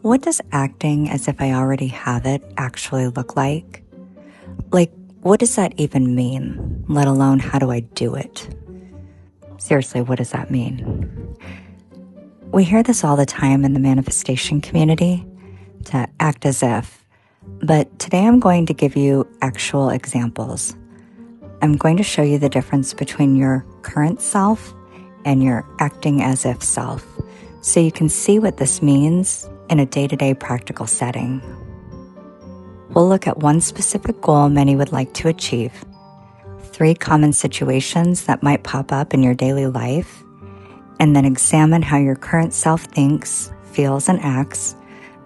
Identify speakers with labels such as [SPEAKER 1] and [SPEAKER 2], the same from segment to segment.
[SPEAKER 1] What does acting as if I already have it actually look like? Like, what does that even mean? Let alone, how do I do it? Seriously, what does that mean? We hear this all the time in the manifestation community, to act as if. But today I'm going to give you actual examples. I'm going to show you the difference between your current self and your acting as if self, so you can see what this means in a day-to-day practical setting. We'll look at one specific goal many would like to achieve, 3 common situations that might pop up in your daily life, and then examine how your current self thinks, feels, and acts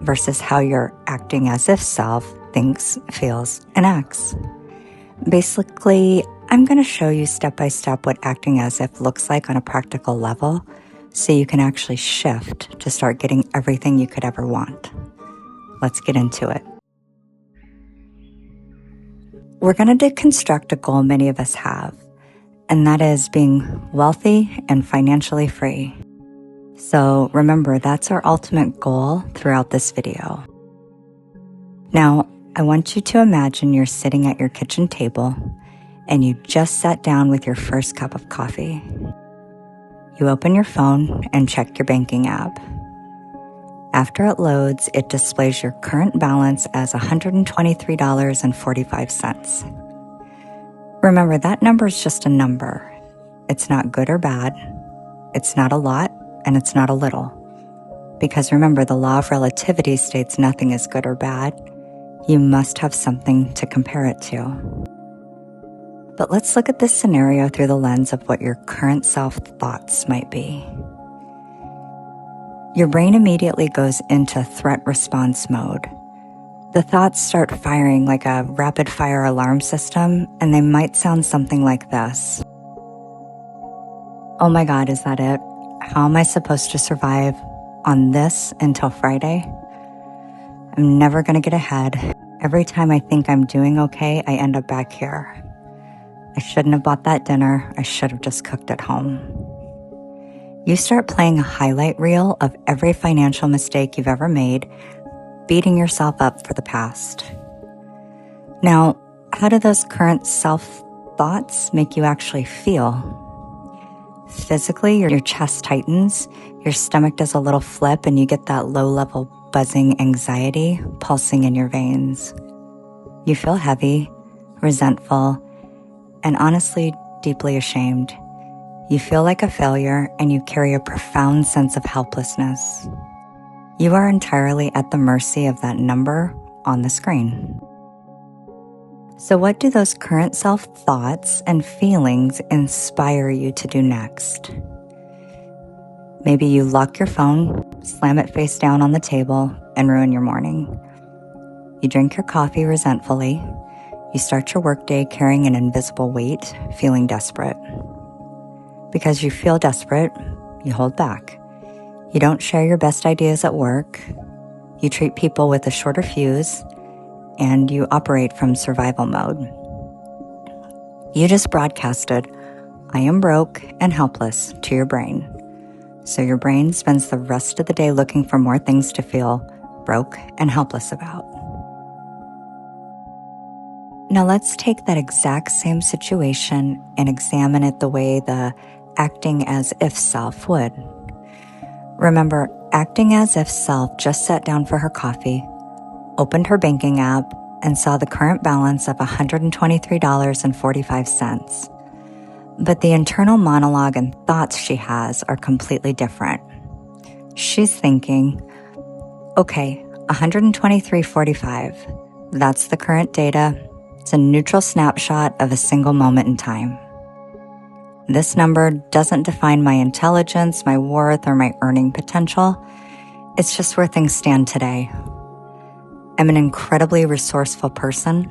[SPEAKER 1] versus how your acting as if self thinks, feels, and acts. Basically, I'm going to show you step by step what acting as if looks like on a practical level, so you can actually shift to start getting everything you could ever want. Let's get into it. We're going to deconstruct a goal many of us have, and that is being wealthy and financially free. So remember, that's our ultimate goal throughout this video. Now, I want you to imagine you're sitting at your kitchen table and you just sat down with your first cup of coffee. You open your phone and check your banking app. After it loads, it displays your current balance as $123.45. Remember, that number is just a number. It's not good or bad. It's not a lot, and it's not a little. Because remember, the law of relativity states nothing is good or bad. You must have something to compare it to. But let's look at this scenario through the lens of what your current self thoughts might be. Your brain immediately goes into threat response mode. The thoughts start firing like a rapid fire alarm system, and they might sound something like this. Oh my God, is that it? How am I supposed to survive on this until Friday? I'm never going to get ahead. Every time I think I'm doing okay, I end up back here. I shouldn't have bought that dinner. I should have just cooked at home. You start playing a highlight reel of every financial mistake you've ever made, beating yourself up for the past. Now, how do those current self-thoughts make you actually feel? Physically, your chest tightens, your stomach does a little flip, and you get that low-level buzzing anxiety pulsing in your veins. You feel heavy, resentful, and honestly, deeply ashamed. You feel like a failure, and you carry a profound sense of helplessness. You are entirely at the mercy of that number on the screen. So what do those current self-thoughts and feelings inspire you to do next? Maybe you lock your phone, slam it face down on the table, and ruin your morning. You drink your coffee resentfully. You start your workday carrying an invisible weight, feeling desperate. Because you feel desperate, you hold back. You don't share your best ideas at work. You treat people with a shorter fuse, and you operate from survival mode. You just broadcasted, "I am broke and helpless," to your brain. So your brain spends the rest of the day looking for more things to feel broke and helpless about. Now let's take that exact same situation and examine it the way the acting as if self would. Remember, acting as if self just sat down for her coffee, opened her banking app, and saw the current balance of $123.45. But the internal monologue and thoughts she has are completely different. She's thinking, okay, $123.45, that's the current data. It's a neutral snapshot of a single moment in time. This number doesn't define my intelligence, my worth, or my earning potential. It's just where things stand today. I'm an incredibly resourceful person.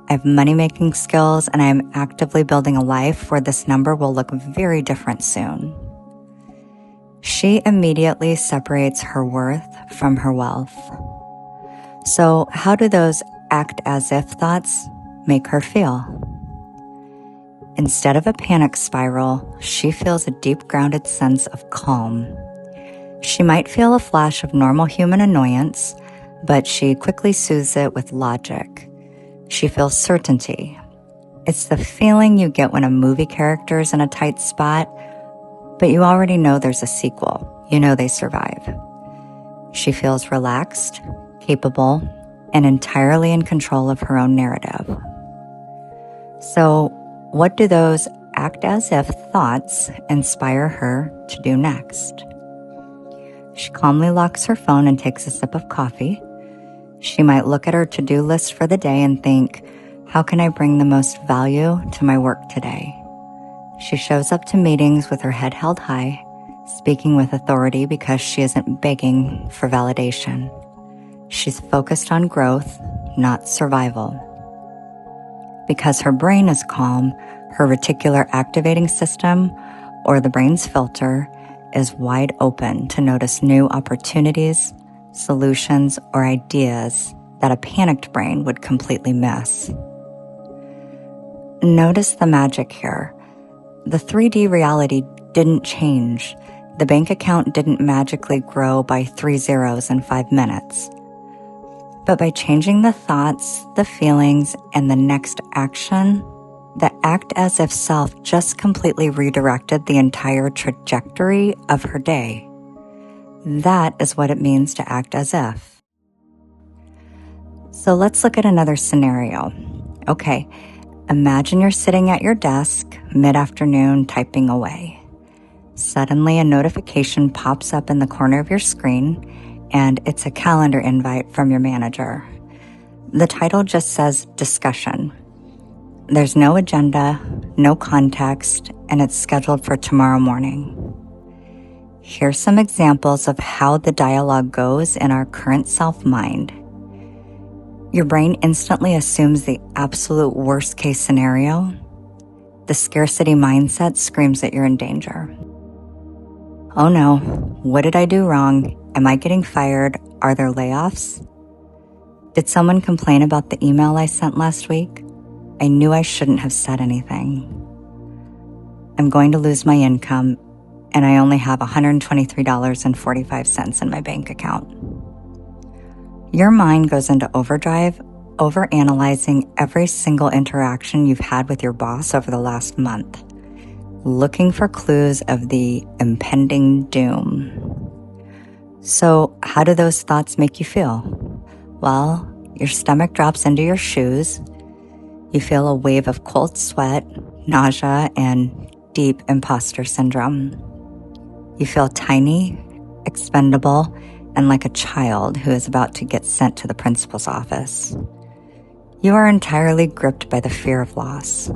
[SPEAKER 1] I have money-making skills, and I am actively building a life where this number will look very different soon. She immediately separates her worth from her wealth. So how do those act as if thoughts make her feel? Instead of a panic spiral, she feels a deep grounded sense of calm. She might feel a flash of normal human annoyance, but she quickly soothes it with logic. She feels certainty. It's the feeling you get when a movie character is in a tight spot, but you already know there's a sequel. You know they survive. She feels relaxed, capable, and entirely in control of her own narrative. So, what do those act as if thoughts inspire her to do next? She calmly locks her phone and takes a sip of coffee. She might look at her to-do list for the day and think, how can I bring the most value to my work today? She shows up to meetings with her head held high, speaking with authority because she isn't begging for validation. She's focused on growth, not survival. Because her brain is calm, her reticular activating system, or the brain's filter, is wide open to notice new opportunities, solutions, or ideas that a panicked brain would completely miss. Notice the magic here. The 3D reality didn't change. The bank account didn't magically grow by 3 zeros in 5 minutes. But by changing the thoughts, the feelings, and the next action, the act as if self just completely redirected the entire trajectory of her day. That is what it means to act as if. So let's look at another scenario. Okay, imagine you're sitting at your desk mid-afternoon typing away. Suddenly, a notification pops up in the corner of your screen, and it's a calendar invite from your manager. The title just says discussion. There's no agenda, no context, and it's scheduled for tomorrow morning. Here's some examples of how the dialogue goes in our current self-mind. Your brain instantly assumes the absolute worst-case scenario. The scarcity mindset screams that you're in danger. Oh no, what did I do wrong? Am I getting fired? Are there layoffs? Did someone complain about the email I sent last week? I knew I shouldn't have said anything. I'm going to lose my income, and I only have $123.45 in my bank account. Your mind goes into overdrive, overanalyzing every single interaction you've had with your boss over the last month, looking for clues of the impending doom. So, how do those thoughts make you feel? Well, your stomach drops into your shoes. You feel a wave of cold sweat, nausea, and deep imposter syndrome. You feel tiny, expendable, and like a child who is about to get sent to the principal's office. You are entirely gripped by the fear of loss.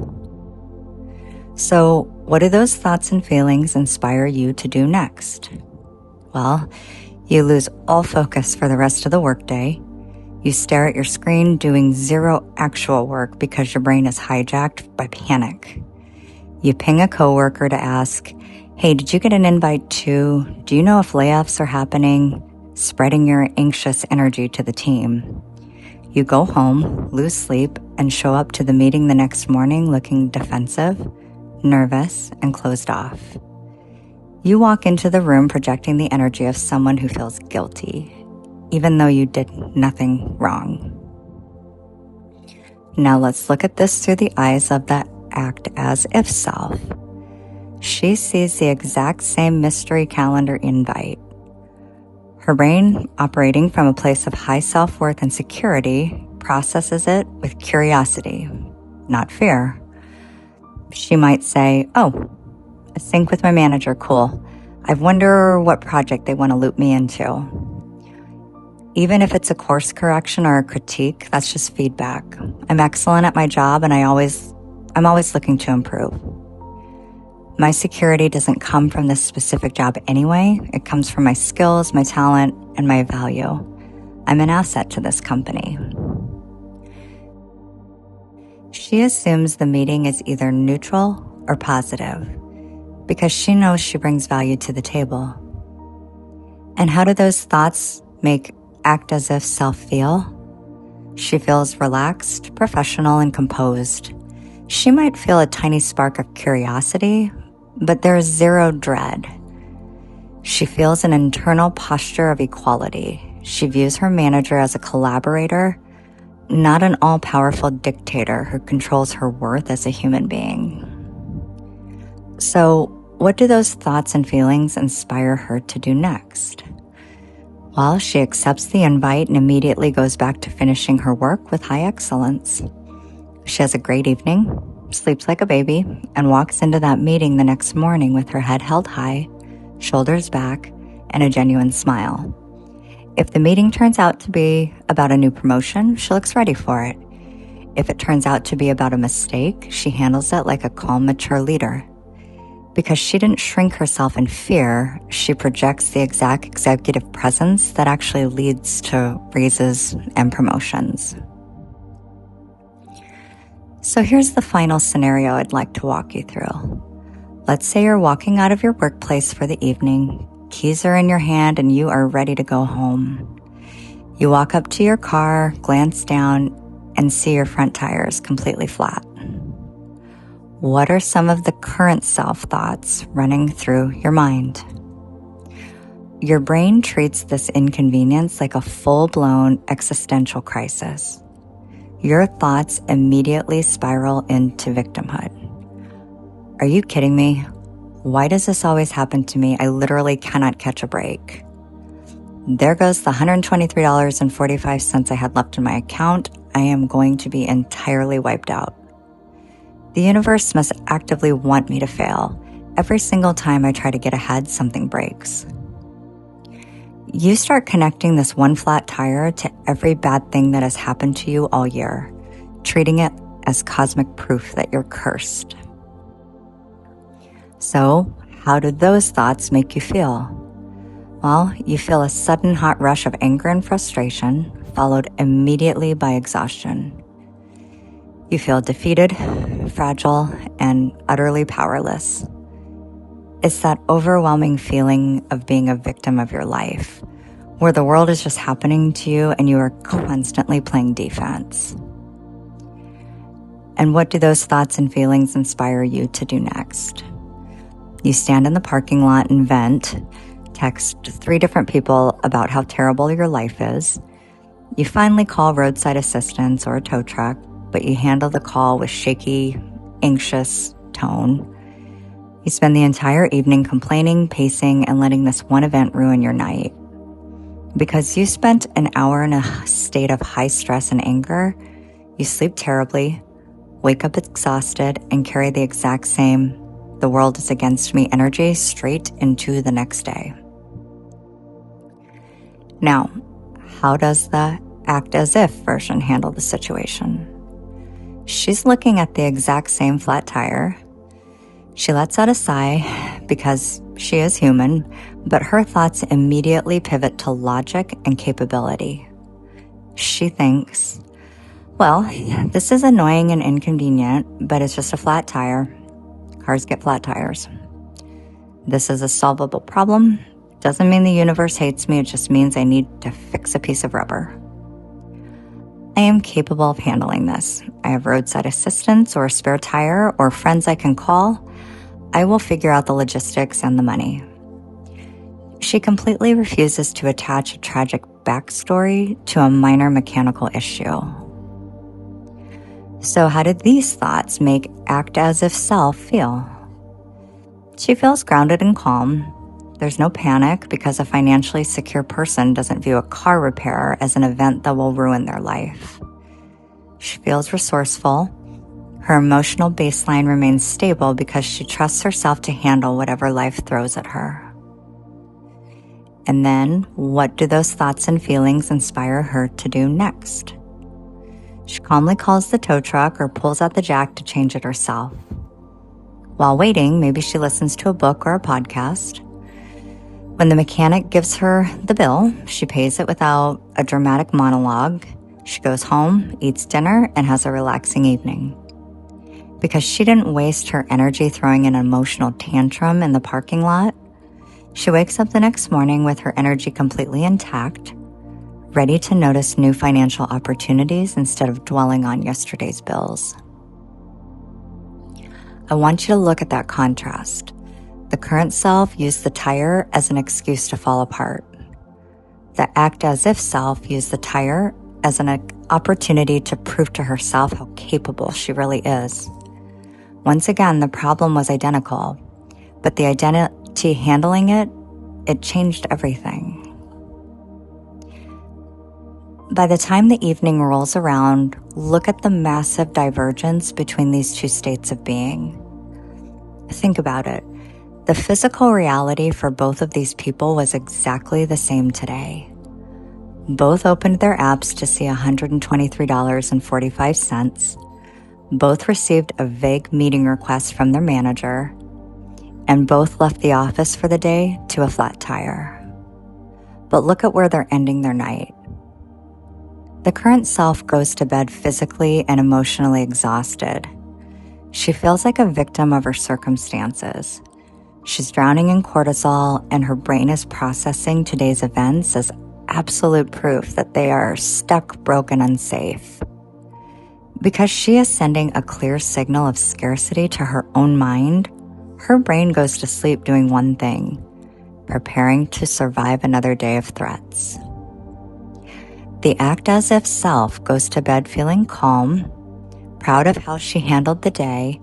[SPEAKER 1] So, what do those thoughts and feelings inspire you to do next? Well, you lose all focus for the rest of the workday. You stare at your screen doing zero actual work because your brain is hijacked by panic. You ping a coworker to ask, hey, did you get an invite too? Do you know if layoffs are happening? Spreading your anxious energy to the team. You go home, lose sleep, and show up to the meeting the next morning looking defensive, nervous, and closed off. You walk into the room projecting the energy of someone who feels guilty, even though you did nothing wrong. Now let's look at this through the eyes of the act as if self. She sees the exact same mystery calendar invite. Her brain, operating from a place of high self-worth and security, processes it with curiosity, not fear. She might say, oh, a sync with my manager, cool. I wonder what project they want to loop me into. Even if it's a course correction or a critique, that's just feedback. I'm excellent at my job and I'm always looking to improve. My security doesn't come from this specific job anyway. It comes from my skills, my talent, and my value. I'm an asset to this company. She assumes the meeting is either neutral or positive because she knows she brings value to the table. And how do those thoughts make act as if self feel? She feels relaxed, professional, and composed. She might feel a tiny spark of curiosity, but there's zero dread. She feels an internal posture of equality. She views her manager as a collaborator, not an all-powerful dictator who controls her worth as a human being. So, what do those thoughts and feelings inspire her to do next? Well, she accepts the invite and immediately goes back to finishing her work with high excellence. She has a great evening, sleeps like a baby, and walks into that meeting the next morning with her head held high, shoulders back, and a genuine smile. If the meeting turns out to be about a new promotion, she looks ready for it. If it turns out to be about a mistake, she handles it like a calm, mature leader. Because she didn't shrink herself in fear, she projects the exact executive presence that actually leads to raises and promotions. So here's the final scenario I'd like to walk you through. Let's say you're walking out of your workplace for the evening, keys are in your hand, and you are ready to go home. You walk up to your car, glance down, and see your front tires completely flat. What are some of the current self-thoughts running through your mind? Your brain treats this inconvenience like a full-blown existential crisis. Your thoughts immediately spiral into victimhood. Are you kidding me? Why does this always happen to me? I literally cannot catch a break. There goes the $123.45 I had left in my account. I am going to be entirely wiped out. The universe must actively want me to fail. Every single time I try to get ahead, something breaks. You start connecting this one flat tire to every bad thing that has happened to you all year, treating it as cosmic proof that you're cursed. So, how do those thoughts make you feel? Well, you feel a sudden hot rush of anger and frustration, followed immediately by exhaustion. You feel defeated, fragile, and utterly powerless. It's that overwhelming feeling of being a victim of your life, where the world is just happening to you and you are constantly playing defense. And what do those thoughts and feelings inspire you to do next? You stand in the parking lot and vent, text 3 different people about how terrible your life is. You finally call roadside assistance or a tow truck, but you handle the call with shaky, anxious tone. You spend the entire evening complaining, pacing, and letting this one event ruin your night. Because you spent an hour in a state of high stress and anger, you sleep terribly, wake up exhausted, and carry the exact same "the world is against me" energy straight into the next day. Now, how does the act as if version handle the situation? She's looking at the exact same flat tire. She lets out a sigh because she is human, but her thoughts immediately pivot to logic and capability. She thinks, well, this is annoying and inconvenient, but it's just a flat tire. Cars get flat tires. This is a solvable problem. Doesn't mean the universe hates me, it just means I need to fix a piece of rubber. I am capable of handling this. I have roadside assistance or a spare tire or friends I can call. I will figure out the logistics and the money. She completely refuses to attach a tragic backstory to a minor mechanical issue. So how did these thoughts make act as if self feel? She feels grounded and calm. There's no panic because a financially secure person doesn't view a car repair as an event that will ruin their life. She feels resourceful. Her emotional baseline remains stable because she trusts herself to handle whatever life throws at her. And then, what do those thoughts and feelings inspire her to do next? She calmly calls the tow truck or pulls out the jack to change it herself. While waiting, maybe she listens to a book or a podcast. When the mechanic gives her the bill, she pays it without a dramatic monologue. She goes home, eats dinner, and has a relaxing evening. Because she didn't waste her energy throwing an emotional tantrum in the parking lot, she wakes up the next morning with her energy completely intact, ready to notice new financial opportunities instead of dwelling on yesterday's bills. I want you to look at that contrast. The current self used the tire as an excuse to fall apart. The act as if self used the tire as an opportunity to prove to herself how capable she really is. Once again, the problem was identical, but the identity handling it changed everything. By the time the evening rolls around, look at the massive divergence between these two states of being. Think about it. The physical reality for both of these people was exactly the same today. Both opened their apps to see $123.45. Both received a vague meeting request from their manager, and both left the office for the day to a flat tire. But look at where they're ending their night. The current self goes to bed physically and emotionally exhausted. She feels like a victim of her circumstances. She's drowning in cortisol, and her brain is processing today's events as absolute proof that they are stuck, broken, unsafe. Because she is sending a clear signal of scarcity to her own mind, her brain goes to sleep doing one thing: preparing to survive another day of threats. The act as if self goes to bed feeling calm, proud of how she handled the day,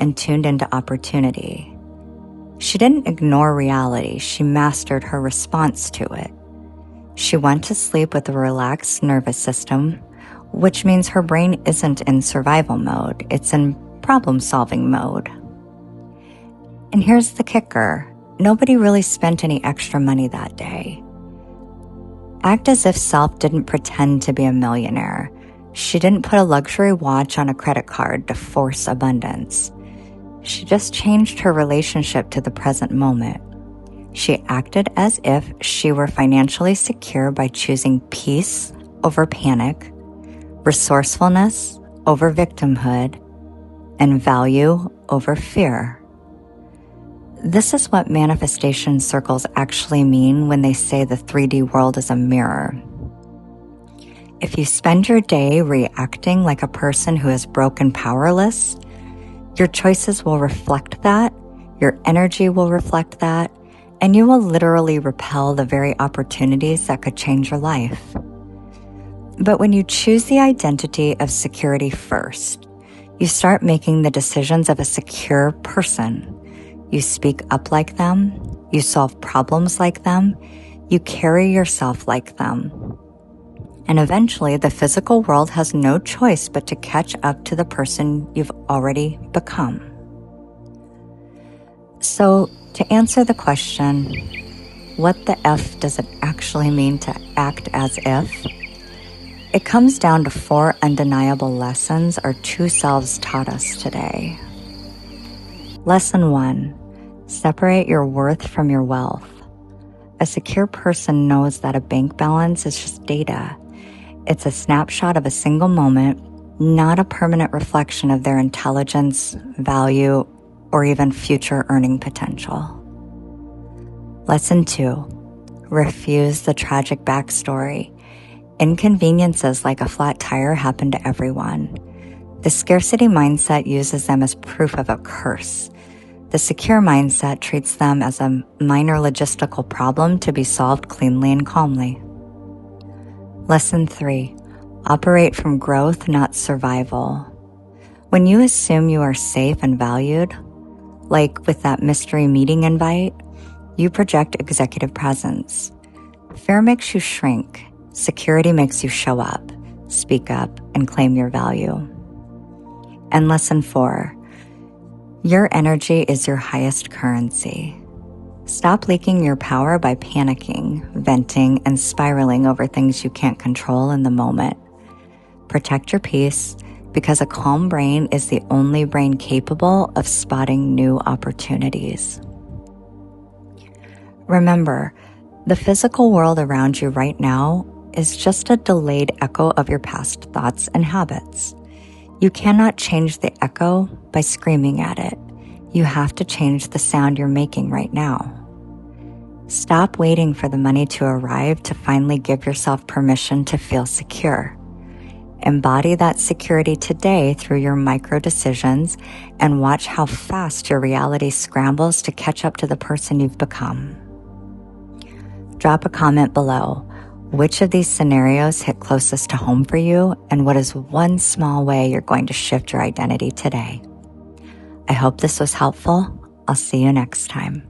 [SPEAKER 1] and tuned into opportunity. She didn't ignore reality, she mastered her response to it. She went to sleep with a relaxed nervous system, which means her brain isn't in survival mode, it's in problem-solving mode. And here's the kicker: nobody really spent any extra money that day. Act as if self didn't pretend to be a millionaire. She didn't put a luxury watch on a credit card to force abundance. She just changed her relationship to the present moment. She acted as if she were financially secure by choosing peace over panic, resourcefulness over victimhood, and value over fear. This is what manifestation circles actually mean when they say the 3D world is a mirror. If you spend your day reacting like a person who is broken, powerless, your choices will reflect that, your energy will reflect that, and you will literally repel the very opportunities that could change your life. But when you choose the identity of security first, you start making the decisions of a secure person. You speak up like them, you solve problems like them, you carry yourself like them. And eventually, the physical world has no choice but to catch up to the person you've already become. So, to answer the question, what the F does it actually mean to act as if? It comes down to 4 undeniable lessons our two selves taught us today. Lesson 1, separate your worth from your wealth. A secure person knows that a bank balance is just data. It's a snapshot of a single moment, not a permanent reflection of their intelligence, value, or even future earning potential. Lesson 2, refuse the tragic backstory. Inconveniences like a flat tire happen to everyone. The scarcity mindset uses them as proof of a curse. The secure mindset treats them as a minor logistical problem to be solved cleanly and calmly. Lesson 3, operate from growth, not survival. When you assume you are safe and valued, like with that mystery meeting invite, you project executive presence. Fear makes you shrink. Security makes you show up, speak up, and claim your value. And lesson 4, your energy is your highest currency. Stop leaking your power by panicking, venting, and spiraling over things you can't control in the moment. Protect your peace, because a calm brain is the only brain capable of spotting new opportunities. Remember, the physical world around you right now is just a delayed echo of your past thoughts and habits. You cannot change the echo by screaming at it. You have to change the sound you're making right now. Stop waiting for the money to arrive to finally give yourself permission to feel secure. Embody that security today through your micro decisions and watch how fast your reality scrambles to catch up to the person you've become. Drop a comment below. Which of these scenarios hit closest to home for you, and what is one small way you're going to shift your identity today? I hope this was helpful. I'll see you next time.